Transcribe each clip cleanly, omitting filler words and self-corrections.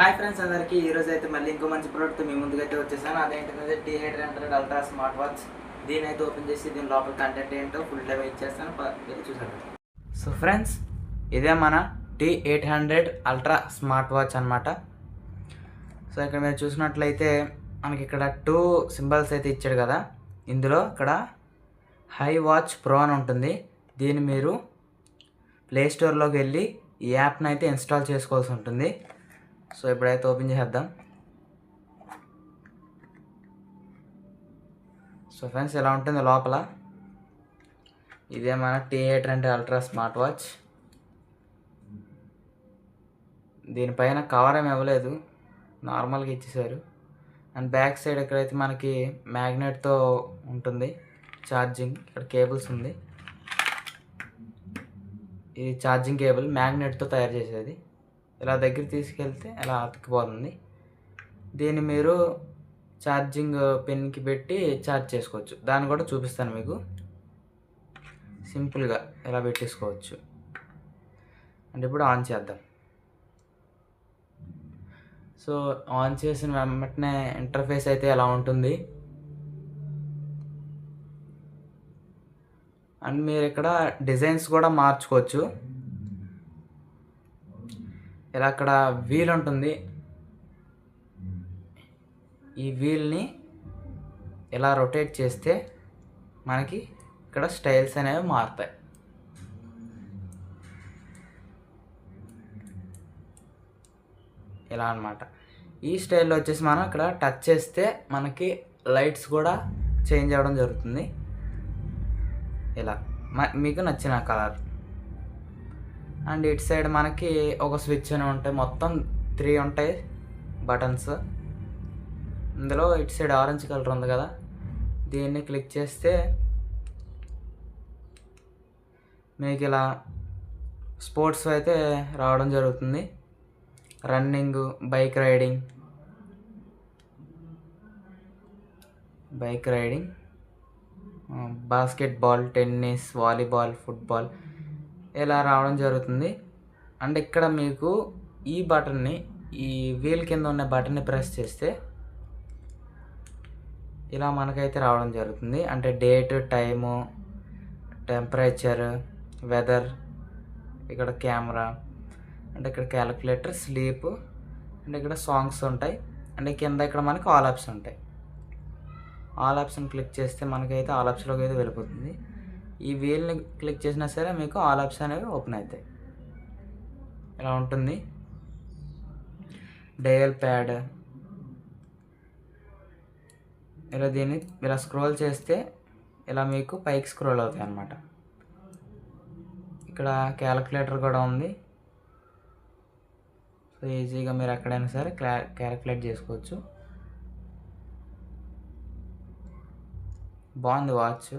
Hi friends అందరికీ ఈరోజు అయితే మళ్ళీ ఇంకో మంచి ప్రోడక్ట్ మీ ముందుకైతే వచ్చేసాను. అదేంటంటే T800 అల్ట్రా స్మార్ట్ వాచ్. దీని అయితే ఓపెన్ చేసి దీని లోపల కంటెంట్ ఏంటో ఫుల్ డెమో ఇచ్చేస్తాను, వెళ్ళి చూసాను. సో ఫ్రెండ్స్, ఇదే మన T800 అల్ట్రా స్మార్ట్ వాచ్ అనమాట. సో ఇక్కడ మీరు చూసినట్లయితే మనకి ఇక్కడ 2 సింబల్స్ అయితే ఇచ్చాడు కదా. ఇందులో ఇక్కడ హై వాచ్ ప్రో అని ఉంటుంది. దీన్ని మీరు ప్లే స్టోర్లోకి వెళ్ళి ఈ యాప్ని అయితే ఇన్స్టాల్ చేసుకోవాల్సి ఉంటుంది. సో ఇప్పుడైతే ఓపెన్ చేద్దాం. సో ఫ్రెండ్స్, ఇలా ఉంటుంది లోపల. ఇదే మన T800 అల్ట్రా స్మార్ట్ వాచ్. దీనిపైన కవర్ ఏమి ఇవ్వలేదు, నార్మల్గా ఇచ్చేసారు. అండ్ బ్యాక్ సైడ్ ఎక్కడైతే మనకి మ్యాగ్నెట్తో ఉంటుంది ఛార్జింగ్. ఇక్కడ కేబుల్స్ ఉంది. ఇది ఛార్జింగ్ కేబుల్, మ్యాగ్నెట్తో తయారు చేసేది. ఇలా దగ్గర తీసుకెళ్తే ఇలా అతుక్కుపోతుంది. దీన్ని మీరు ఛార్జింగ్ పిన్కి పెట్టి ఛార్జ్ చేసుకోవచ్చు. దాన్ని కూడా చూపిస్తాను మీకు. సింపుల్గా ఇలా పెట్టేసుకోవచ్చు. అంటే ఇప్పుడు ఆన్ చేద్దాం. సో ఆన్ చేసిన వెంటనే ఇంటర్ఫేస్ అయితే ఎలా ఉంటుంది. అండ్ మీరు ఇక్కడ డిజైన్స్ కూడా మార్చుకోవచ్చు. ఇలా అక్కడ వీల్ ఉంటుంది. ఈ వీల్ని ఇలా రొటేట్ చేస్తే మనకి ఇక్కడ స్టైల్స్ అనేవి మారుతాయి. ఇలా అన్నమాట. ఈ స్టైల్లో వచ్చేసి మనం ఇక్కడ టచ్ చేస్తే మనకి లైట్స్ కూడా చేంజ్ అవ్వడం జరుగుతుంది. ఇలా మీకు నచ్చిన కలర్. అండ్ ఇటు సైడ్ మనకి ఒక స్విచ్ అని ఉంటాయి. మొత్తం 3 ఉంటాయి బటన్స్. ఇందులో ఇటు సైడ్ ఆరెంజ్ కలర్ ఉంది కదా, దీన్ని క్లిక్ చేస్తే మీకు ఇలా స్పోర్ట్స్ అయితే రావడం జరుగుతుంది. Running, bike riding, basketball, tennis, volleyball, football ఇలా రావడం జరుగుతుంది. అండ్ ఇక్కడ మీకు ఈ బటన్ని, ఈ వీల్ కింద ఉన్న బటన్ని ప్రెస్ చేస్తే ఇలా మనకైతే రావడం జరుగుతుంది. అంటే డేట్, టైము, టెంపరేచర్, వెదర్, ఇక్కడ కెమెరా, అంటే ఇక్కడ క్యాలిక్యులేటర్, స్లీప్, అంటే ఇక్కడ సాంగ్స్ ఉంటాయి. అంటే కింద ఇక్కడ మనకి ఆల్ యాప్స్ ఉంటాయి. ఆల్ యాప్స్ని క్లిక్ చేస్తే మనకైతే ఆల్ యాప్స్లోకి అయితే వెళ్ళిపోతుంది. ఈ వీల్ని క్లిక్ చేసినా సరే మీకు ఆల్ యాప్స్ అనేవి ఓపెన్ అవుతాయి. ఇలా ఉంటుంది. డయల్ ప్యాడ్, ఇలా దీన్ని ఇలా స్క్రోల్ చేస్తే ఇలా మీకు పైకి స్క్రోల్ అవుతాయి అన్నమాట. ఇక్కడ క్యాలిక్యులేటర్ కూడా ఉంది. సో ఈజీగా మీరు ఎక్కడైనా సరే క్యాలిక్యులేట్ చేసుకోవచ్చు. బాగుంది వాచ్.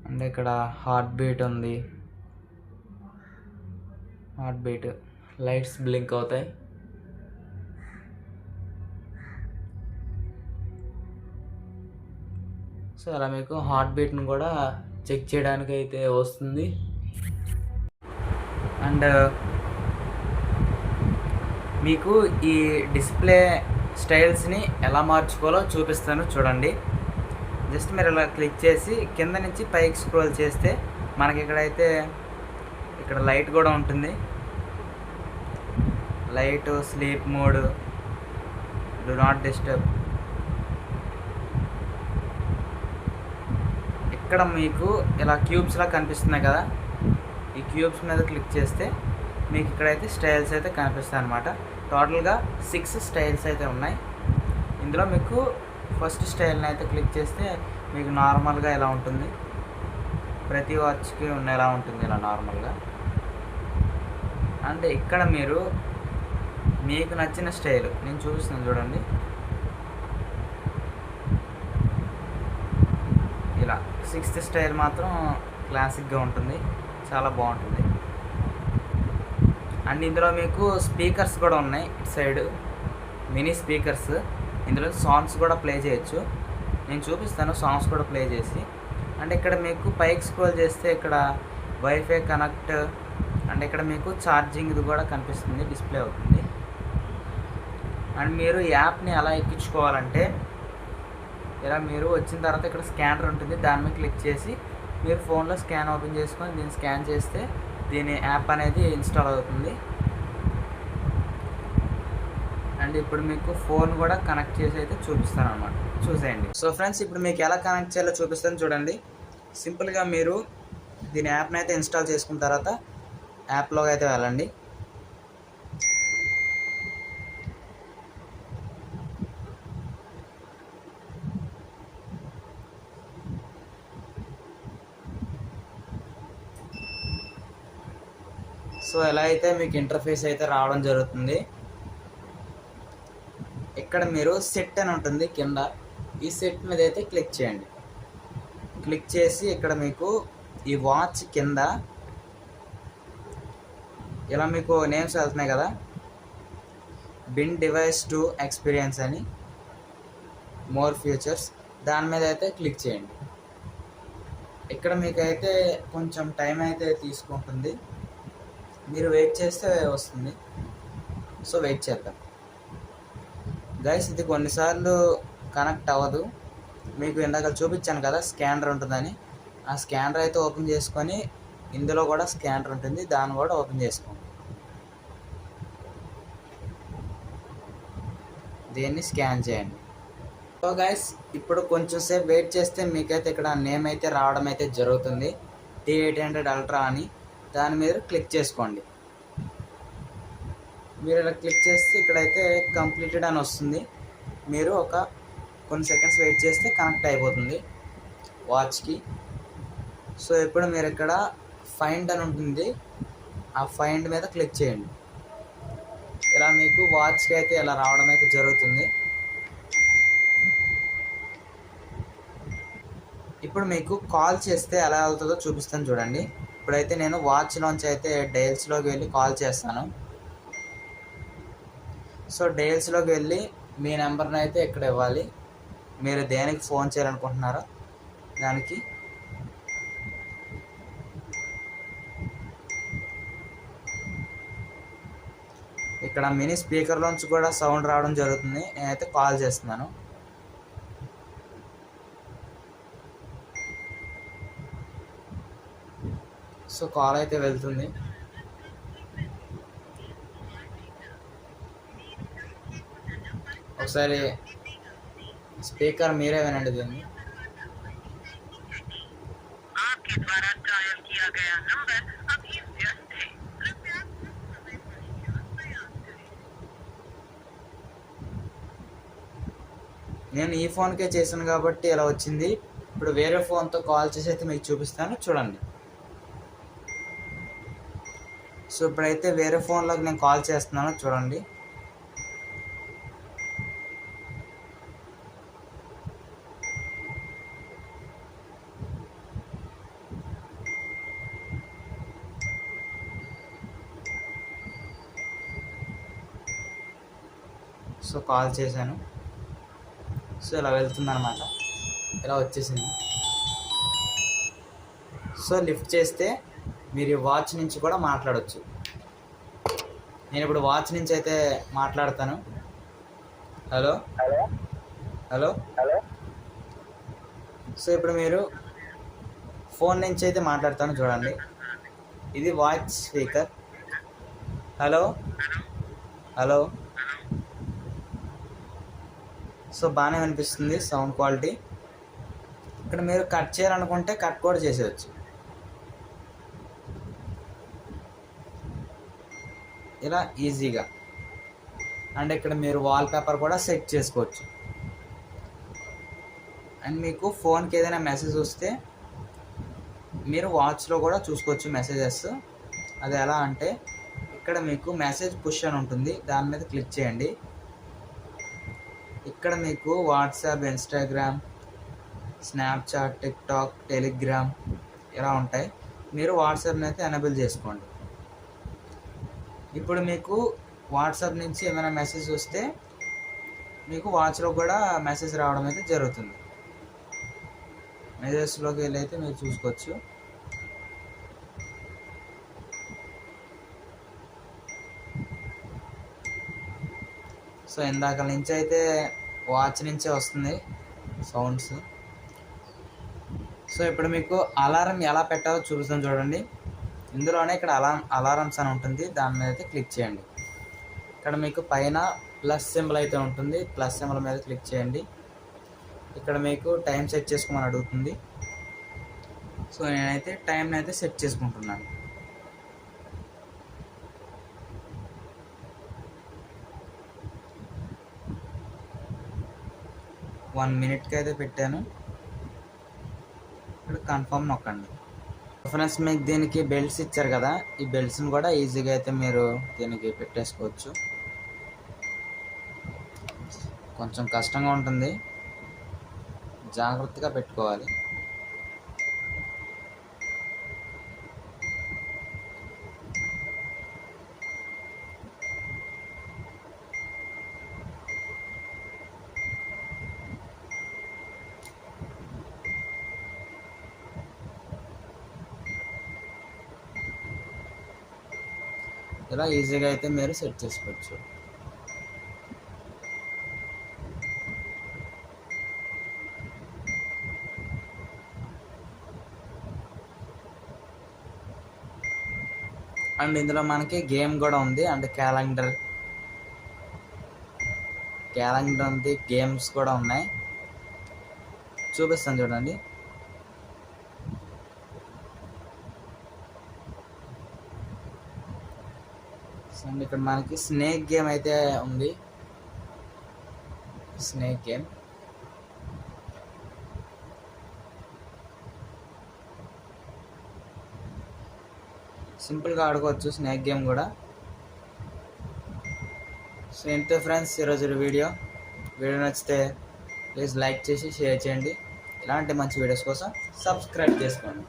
అంటే ఇక్కడ హార్ట్ బీట్ ఉంది. హార్ట్ బీట్, లైట్స్ బ్లింక్ అవుతాయి. సో అలా మీకు హార్ట్ బీట్ని కూడా చెక్ చేయడానికి అయితే వస్తుంది. అండ్ మీకు ఈ డిస్ప్లే స్టైల్స్ని ఎలా మార్చుకోవాలో చూపిస్తాను చూడండి. జస్ట్ మీరు ఇలా క్లిక్ చేసి కింద నుంచి పైకి స్క్రోల్ చేస్తే మనకి ఇక్కడైతే ఇక్కడ లైట్ కూడా ఉంటుంది. Light, sleep mode, do not disturb. ఇక్కడ మీకు ఇలా క్యూబ్స్లా కనిపిస్తున్నాయి కదా, ఈ క్యూబ్స్ మీద క్లిక్ చేస్తే మీకు ఇక్కడైతే స్టైల్స్ అయితే కనిపిస్తాయి అన్నమాట. టోటల్గా 6 స్టైల్స్ అయితే ఉన్నాయి. ఇందులో మీకు ఫస్ట్ స్టైల్ని అయితే క్లిక్ చేస్తే మీకు నార్మల్గా ఎలా ఉంటుంది, ప్రతి వాచ్కి ఎలా ఉంటుంది ఇలా నార్మల్గా. అంటే ఇక్కడ మీరు మీకు నచ్చిన స్టైల్ నేను చూపిస్తున్నాను చూడండి. ఇలా 6th స్టైల్ మాత్రం క్లాసిక్గా ఉంటుంది, చాలా బాగుంటుంది. అండ్ ఇందులో మీకు స్పీకర్స్ కూడా ఉన్నాయి. ఇటు సైడ్ మినీ స్పీకర్స్. ఇందులో సాంగ్స్ కూడా ప్లే చేయొచ్చు. నేను చూపిస్తాను సాంగ్స్ కూడా ప్లే చేసి. అంటే ఇక్కడ మీకు పైకి స్క్రోల్ చేస్తే ఇక్కడ వైఫై కనెక్ట్ అండ్ ఇక్కడ మీకు ఛార్జింగ్ ఇది కూడా కనిపిస్తుంది, డిస్ప్లే అవుతుంది. అండ్ మీరు యాప్ని ఎలా ఎక్కించుకోవాలంటే ఇలా మీరు వచ్చిన తర్వాత ఇక్కడ స్కానర్ ఉంటుంది, దాని మీద క్లిక్ చేసి మీరు ఫోన్లో స్కాన్ ఓపెన్ చేసుకొని దీన్ని స్కాన్ చేస్తే దీని యాప్ అనేది ఇన్స్టాల్ అవుతుంది. అండ్ ఇప్పుడు మీకు ఫోన్ కూడా కనెక్ట్ చేసి అయితే చూపిస్తాను అనమాట, చూసేయండి. సో ఫ్రెండ్స్, ఇప్పుడు మీకు ఎలా కనెక్ట్ చేయాలో చూపిస్తాను చూడండి. సింపుల్గా మీరు దీని యాప్ని అయితే ఇన్స్టాల్ చేసుకున్న తర్వాత యాప్లోకి అయితే వెళ్ళండి. సో ఎలా అయితే మీకు ఇంటర్ఫేస్ అయితే రావడం జరుగుతుంది. ఇక్కడ మీరు సెట్ అని ఉంటుంది కింద, ఈ సెట్ మీద అయితే క్లిక్ చేయండి. క్లిక్ చేసి ఇక్కడ మీకు ఈ వాచ్ కింద ఇలా మీకు నేమ్స్ వెళ్తున్నాయి కదా, బిన్ డివైస్ టు ఎక్స్పీరియన్స్ అని, మోర్ ఫ్యూచర్స్, దాని మీద అయితే క్లిక్ చేయండి. ఇక్కడ మీకైతే కొంచెం టైం అయితే తీసుకుంటుంది, మీరు వెయిట్ చేస్తే వస్తుంది. సో వెయిట్ చేద్దాం గైస్. ఇది కొన్నిసార్లు కనెక్ట్ అవ్వదు. మీకు ఇందాక చూపించాను కదా స్కానర్ ఉంటుందని, ఆ స్కానర్ అయితే ఓపెన్ చేసుకొని ఇందులో కూడా స్కానర్ ఉంటుంది, దాన్ని కూడా ఓపెన్ చేసుకోండి. దీన్ని స్కాన్ చేయండి. సో గైస్, ఇప్పుడు కొంచెం సేపు వెయిట్ చేస్తే మీకైతే ఇక్కడ నేమ్ అయితే రావడం అయితే జరుగుతుంది, T800 Ultra అని. దాని మీద క్లిక్ చేసుకోండి. మీరు ఇలా క్లిక్ చేస్తే ఇక్కడైతే కంప్లీటెడ్ అని వస్తుంది. మీరు ఒక కొన్ని సెకండ్స్ వెయిట్ చేస్తే కనెక్ట్ అయిపోతుంది వాచ్కి. సో ఇప్పుడు మీరు ఇక్కడ ఫైండ్ అని ఉంటుంది, ఆ ఫైండ్ మీద క్లిక్ చేయండి. ఇలా మీకు వాచ్కి అయితే ఇలా రావడం అయితే జరుగుతుంది. ఇప్పుడు మీకు కాల్ చేస్తే ఎలా అవుతుందో చూపిస్తాను చూడండి. ఇప్పుడైతే నేను వాచ్లోంచి అయితే డైల్స్లోకి వెళ్ళి కాల్ చేస్తాను. సో డైల్స్లోకి వెళ్ళి మీ నెంబర్ని అయితే ఇక్కడ ఇవ్వాలి. మీరు దేనికి ఫోన్ చేయాలనుకుంటున్నారో దానికి. ఇక్కడ మినీ స్పీకర్లోంచి కూడా సౌండ్ రావడం జరుగుతుంది. నేనైతే కాల్ చేస్తున్నాను. సో కాల్ అయితే వెళ్తుంది. ఒకసారి స్పీకర్ మీరే వినండి దీన్ని. నేను ఈ ఫోన్కే చేశాను కాబట్టి ఇలా వచ్చింది. ఇప్పుడు వేరే ఫోన్తో కాల్ చేసి అయితే మీకు చూపిస్తాను చూడండి. సో ఇప్పుడైతే వేరే ఫోన్లోకి నేను కాల్ చేస్తున్నాను చూడండి. సో కాల్ చేశాను. సో ఇలా వెళ్తుందన్నమాట, ఇలా వచ్చేసింది. సో లిఫ్ట్ చేస్తే మీరు వాచ్ నుంచి కూడా మాట్లాడవచ్చు. నేను ఇప్పుడు వాచ్ నుంచి అయితే మాట్లాడతాను. Hello hello. సో ఇప్పుడు మీరు ఫోన్ నుంచి అయితే మాట్లాడతాను చూడండి. ఇది watch speaker. Hello hello. So బాగానే అనిపిస్తుంది సౌండ్ క్వాలిటీ. ఇక్కడ మీరు కట్ చేయాలనుకుంటే కట్ కూడా చేసేయచ్చు. ఇలా ఈజీగా. అండ్ ఇక్కడ మీరు వాల్పేపర్ కూడా సెట్ చేసుకోవచ్చు. అండ్ మీకు ఫోన్కి ఏదైనా మెసేజ్ వస్తే మీరు వాచ్లో కూడా చూసుకోవచ్చు మెసేజెస్. అది ఎలా అంటే ఇక్కడ మీకు మెసేజ్ పుష్ అని ఉంటుంది, దాని మీద క్లిక్ చేయండి. ఇక్కడ మీకు WhatsApp, Instagram, Snapchat, TikTok, Telegram ఇలా ఉంటాయి. మీరు వాట్సాప్ని అయితే ఎనేబుల్ చేసుకోండి. ఇప్పుడు మీకు వాట్సాప్ నుంచి ఏమైనా మెసేజ్ వస్తే మీకు వాచ్లో కూడా మెసేజ్ రావడం అయితే జరుగుతుంది. మెసేజ్లోకి వెళ్ళి అయితే మీరు చూసుకోవచ్చు. సో ఇందాక నుంచి అయితే వాచ్ నుంచే వస్తుంది సౌండ్స్. సో ఇప్పుడు మీకు అలారం ఎలా పెట్టాలో చూపిస్తాను చూడండి. ఇందులోనే ఇక్కడ అలారమ్స్ అని ఉంటుంది, దాని మీద అయితే క్లిక్ చేయండి. ఇక్కడ మీకు పైన ప్లస్ సింబల్ అయితే ఉంటుంది, ప్లస్ సింబల్ మీద క్లిక్ చేయండి. ఇక్కడ మీకు టైం సెట్ చేసుకోమని అడుగుతుంది. సో నేనైతే టైంని అయితే సెట్ చేసుకుంటున్నాను. వన్ మినిట్కి అయితే పెట్టాను. ఇక్కడ కన్ఫర్మ్ నొక్కండి. ఫ్రెండ్స్ మీకు దీనికి బెల్ట్స్ ఇచ్చారు కదా, ఈ బెల్ట్స్ని కూడా ఈజీగా అయితే మీరు దీనికి పెట్టేసుకోవచ్చు. కొంచెం కష్టంగా ఉంటుంది, జాగ్రత్తగా పెట్టుకోవాలి. ఇలా ఈజీగా అయితే మీరు సెట్ చేసుకోవచ్చు. అండ్ ఇందులో మనకి గేమ్ కూడా ఉంది, అండ్ క్యాలెండర్ ఉంది, గేమ్స్ కూడా ఉన్నాయి. చూపిస్తాను చూడండి. అండ్ ఇక్కడ మనకి స్నేక్ గేమ్ అయితే ఉంది. స్నేక్ గేమ్ సింపుల్గా ఆడుకోవచ్చు, స్నేక్ గేమ్ కూడా. సో ఇంతే ఫ్రెండ్స్ ఈరోజు వీడియో నచ్చితే ప్లీజ్ లైక్ చేసి షేర్ చేయండి. ఇలాంటి మంచి వీడియోస్ కోసం సబ్స్క్రైబ్ చేసుకోండి.